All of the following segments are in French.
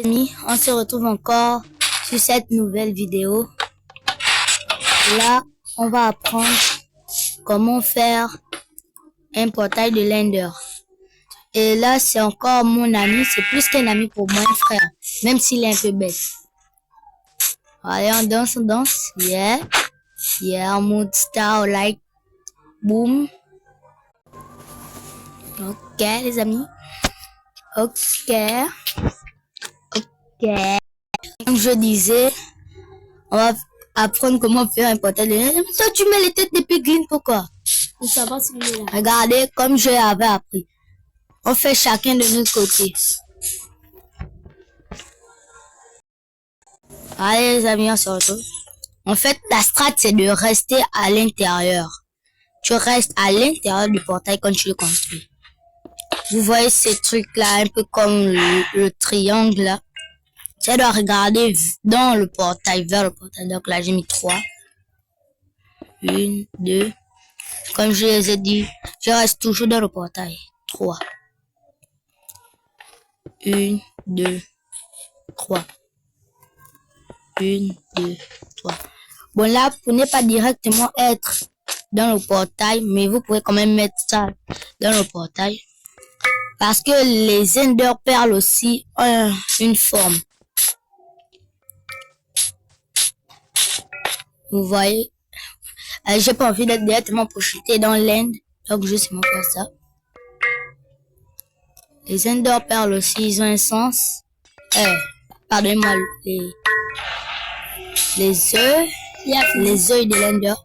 Amis, on se retrouve encore sur cette nouvelle vidéo. Là, on va apprendre comment faire un portail de l'Ender. Et là, c'est encore mon ami, c'est plus qu'un ami pour moi, un frère, même s'il est un peu bête. Allez, on danse, on danse. Yeah. Yeah, on monte star, like, boom. Ok, les amis. Ok. Ok. Comme je disais, on va apprendre comment faire un portail de l'Ender. Mais toi, tu mets les têtes des piglins, pourquoi? Pour savoir si vous est là. Regardez, comme je l'avais appris. On fait chacun de notre côté. Allez, les amis, on se retrouve. En fait, la strat, c'est de rester à l'intérieur. Tu restes à l'intérieur du portail quand tu le construis. Vous voyez ces trucs-là, un peu comme le triangle, là. Tu dois regarder dans le portail, vers le portail. Donc là, j'ai mis 3. 1, 2. Comme je les ai dit, je reste toujours dans le portail. 3. 1, 2, 3. 1, 2, 3. Bon là, vous pouvez pas directement être dans le portail, mais vous pouvez quand même mettre ça dans le portail. Parce que les Ender Pearls aussi ont une forme. Vous voyez, j'ai pas envie d'être directement projeté dans l'end, donc je sais faire ça. Les Ender Pearls aussi, ils ont un sens. Pardonnez-moi, les œufs. Les œufs de l'Ender.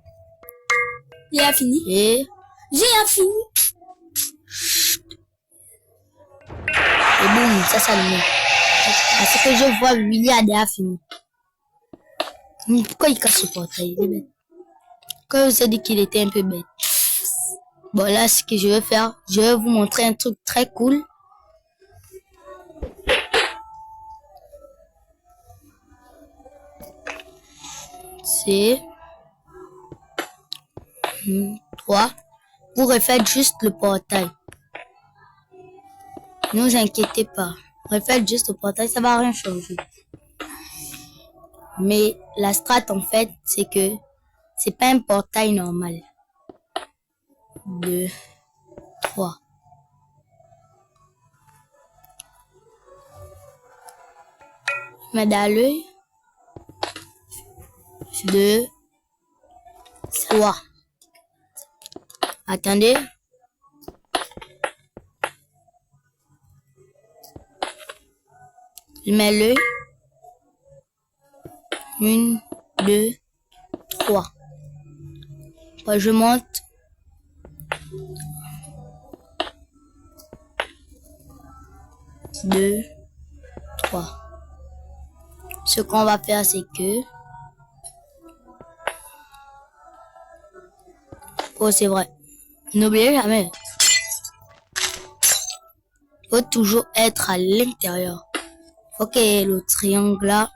Il a fini. Et J'ai fini. et boum, ça s'allume. Parce que je vois Willy a déjà fini. Pourquoi il casse le portail? Il est bête. Quand je vous ai dit qu'il était un peu bête. Bon là, ce que je vais faire, je vais vous montrer un truc très cool. C'est 3. Vous refaites juste le portail. Ne vous inquiétez pas. Refaites juste le portail, ça va rien changer. Mais la strat en fait, c'est que c'est pas un portail normal. 2, 3. Mais dans l'œil. 2, 3. Attendez. Je mets l'œil. 1, 2, 3. Après, je monte. Deux, 3. Ce qu'on va faire, c'est que... Oh, c'est vrai. N'oubliez jamais. Il faut toujours être à l'intérieur. Faut que le triangle là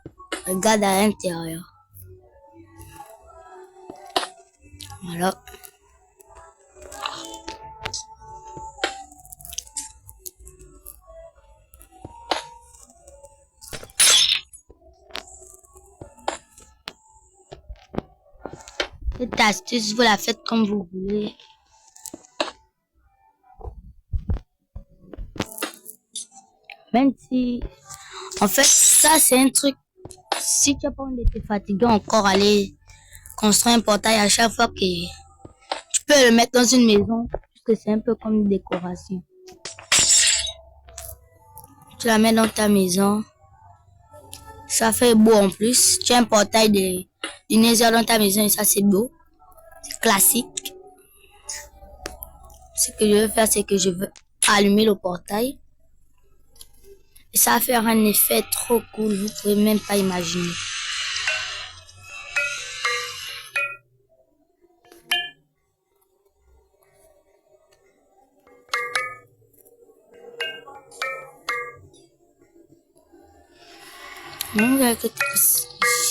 regarde à l'intérieur. Voilà. Cette astuce, vous la faites comme vous voulez. Même si... En fait, ça c'est un truc... Si tu n'as pas envie de te fatiguer encore, aller construire un portail à chaque fois que... Tu peux le mettre dans une maison, parce que c'est un peu comme une décoration. Tu la mets dans ta maison. Ça fait beau en plus. Tu as un portail du Nether dans ta maison et ça c'est beau. C'est classique. Ce que je vais faire, c'est que je vais allumer le portail. Et ça va faire un effet trop cool. Vous pouvez même pas imaginer.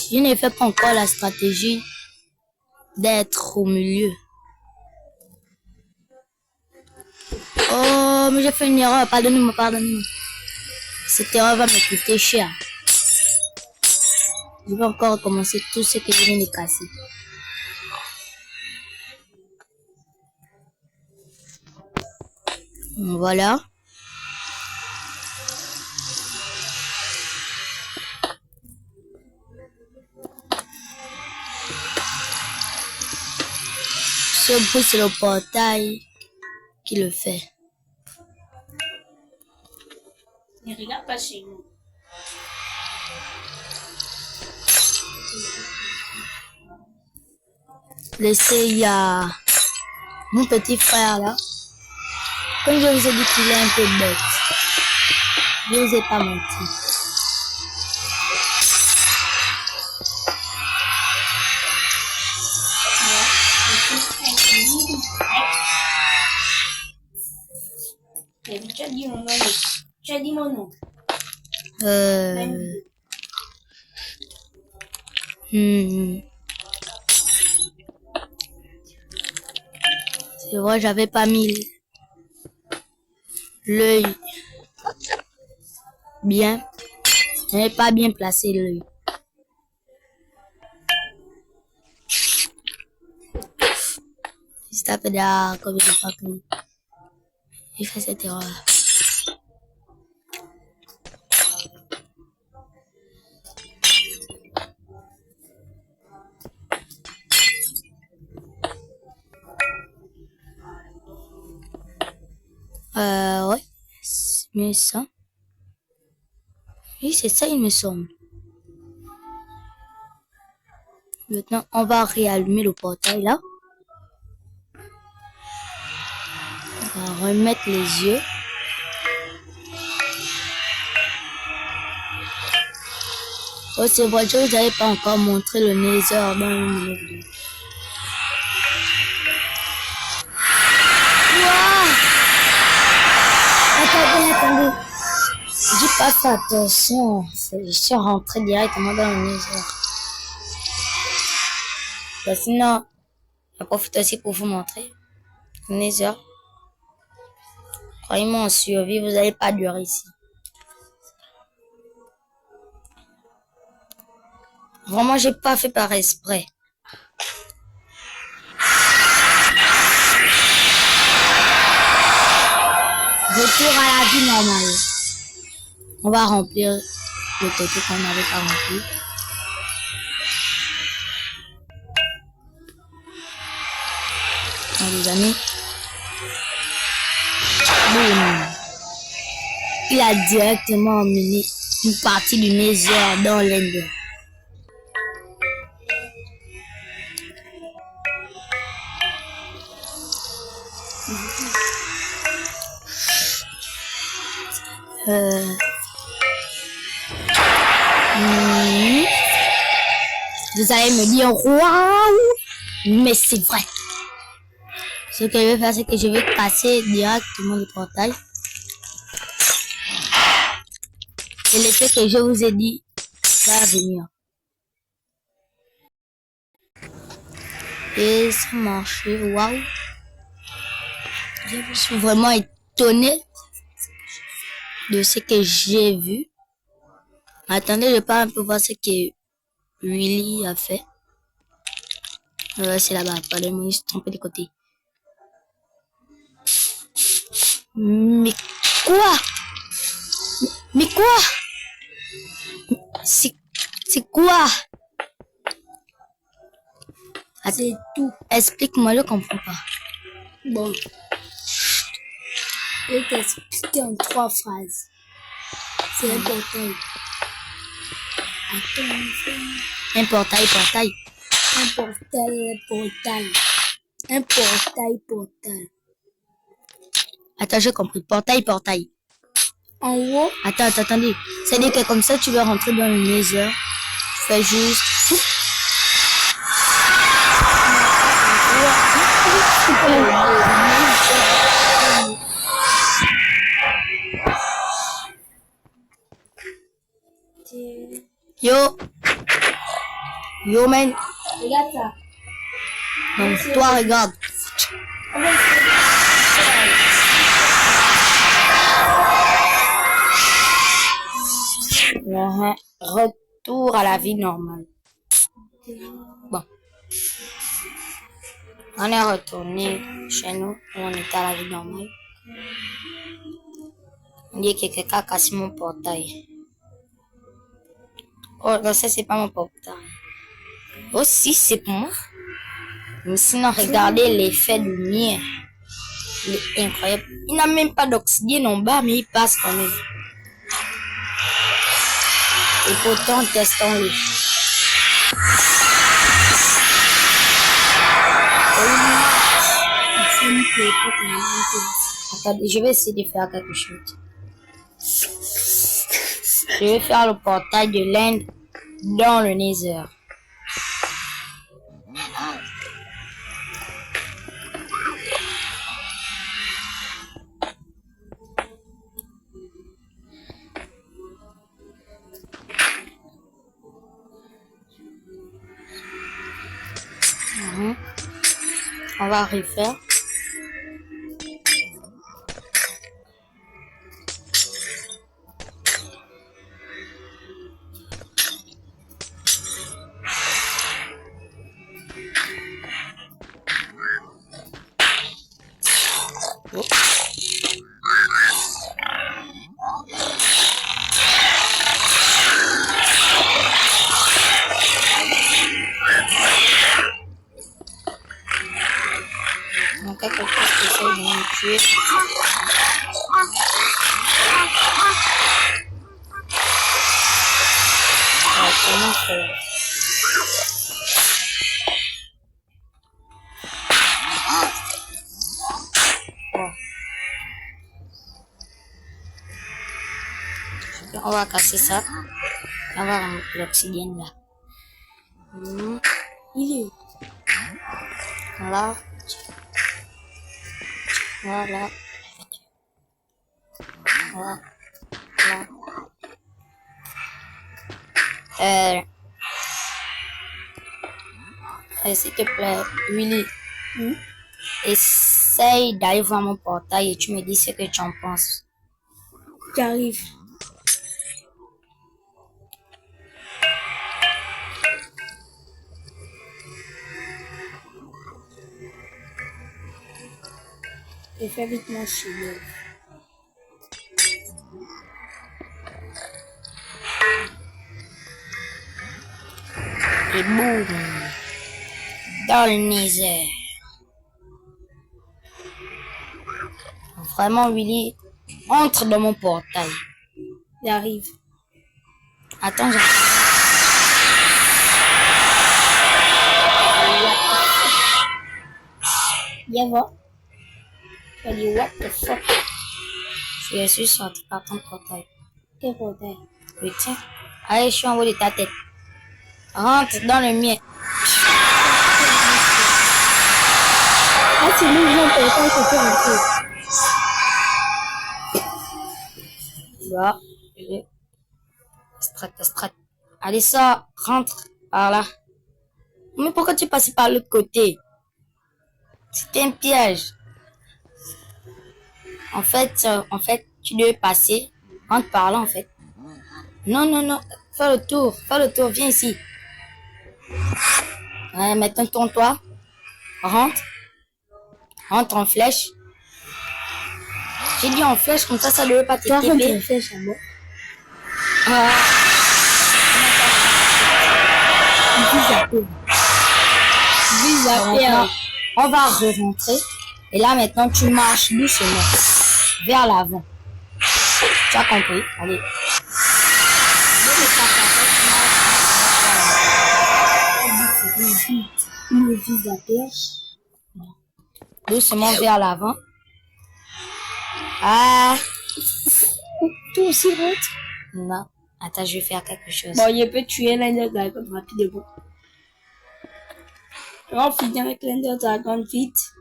Je n'ai fait pas encore la stratégie d'être au milieu. Oh, mais j'ai fait une erreur. Pardonnez-moi, pardonnez-moi. Cette erreur va me coûter cher. Je vais encore recommencer tout ce que je viens de casser. Voilà. Ce bruit, c'est le portail qui le fait. Ne regarde pas chez nous. Laissez, il y a mon petit frère là. Comme je vous ai dit qu'il est un peu bête. Je vous ai pas menti. Tu as dit mon nom. Tu as dit mon nom. C'est vrai, j'avais pas mis l'œil bien. J'avais pas bien placé l'œil. C'est après là, comme je pas que j'ai fait cette erreur. Ouais. Mais ça. Oui, c'est ça, il me semble. Maintenant, on va réallumer le portail là. On va remettre les yeux. Oh, c'est vrai, je vous avais pas encore montré le Nether dans une vidéo. Wow! Attendez. J'ai pas fait attention. Je suis rentré directement dans le Nether. Bah, sinon, je profite aussi pour vous montrer le Nether. Croyez-moi, en survie, vous n'allez pas durer ici. Vraiment, j'ai pas fait par exprès. Retour à la vie normale. On va remplir le côté qu'on n'avait pas rempli. Bon, les amis. Boum. Il a directement emmené une partie du Nether dans l'Ender. Vous allez me dire waouh, mais c'est vrai. Ce que je vais faire, c'est que je vais casser directement le portail. Et l'effet que je vous ai dit va venir. Et ça marchait, waouh. Je suis vraiment étonné de ce que j'ai vu. Attendez, je pars un peu voir ce que Willy a fait. C'est là-bas, pardon, je suis trompé de côté. Mais quoi? Mais quoi? C'est quoi? C'est tout. Explique-moi, je comprends pas. Bon. Je vais t'expliquer en 3 phrases. C'est un portail. Un portail. Un portail. Un portail. Attends, j'ai compris. Portail. En haut. Attendez. C'est-à-dire que comme ça, tu vas rentrer dans le Nether. Tu fais juste... Yo, man. Regarde ça. Donc, toi, regarde. Retour à la vie normale. Bon. On est retourné chez nous, où on était à la vie normale. On dit que quelqu'un a cassé mon portail. Oh, non, ça c'est pas mon portail. Oh si, c'est pour moi. Mais sinon, regardez l'effet de lumière. Il est incroyable. Il n'a même pas d'oxygène en bas, mais il passe quand même. Et pourtant, testons-le. Attendez, je vais essayer de faire quelque chose. Je vais faire le portail de l'Inde dans le Nether. On va refaire. Donc, quelque chose qui essaie de me tuer. Comment faire? Bon. On va casser ça. On va remettre l'oxygène là. Il est. Là. Voilà. Voilà. S'il te plaît, Willy, essaye d'aller voir mon portail et tu me dis ce que tu en penses. J'arrive. Et fais vite mon chien. Et boum, dans le Nether. Vraiment, Willy, entre dans mon portail. J'arrive. Attends, Viens voir. Je dis, what the fuck? je suis sorti par ton portail. Quel portail? Oui, tiens. Allez, je suis en haut de ta tête. Rentre dans le mien. Ah, c'est lui, mon portail que tu as rentré. Là. Strat. Allez, ça, rentre par là. Mais pourquoi tu es passé par l'autre côté? C'était un piège. En fait, tu devais passer. Rentre par là, en fait. Non. Fais le tour. Viens ici. Maintenant, tourne-toi. Rentre en flèche. J'ai dit en flèche, comme ça devait pas te taper. TP. En flèche à moi. Vise à terre. On va re-rentrer. Et là, maintenant, tu marches doucement vers l'avant. Tu as compris? Allez. Une vise à terre. Doucement vers l'avant. Ah. Toi aussi, rentre. Non. Attends, je vais faire quelque chose. Bon, il peut tuer l'Ender Dragon rapidement. On finit avec l'Ender Dragon vite.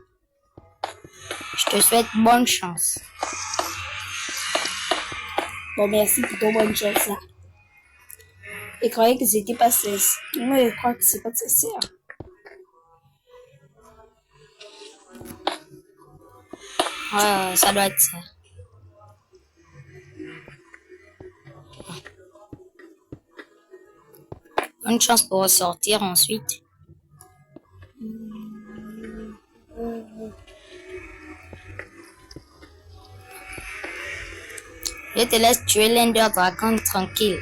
Je te souhaite bonne chance. Bon, merci pour ton bonne chance là. Et croyais que c'était pas cesse. Moi, je crois que c'est pas sincère. Ouais, ça doit être ça. Bonne chance pour ressortir ensuite. Je te laisse tuer l'Ender Dragon tranquille.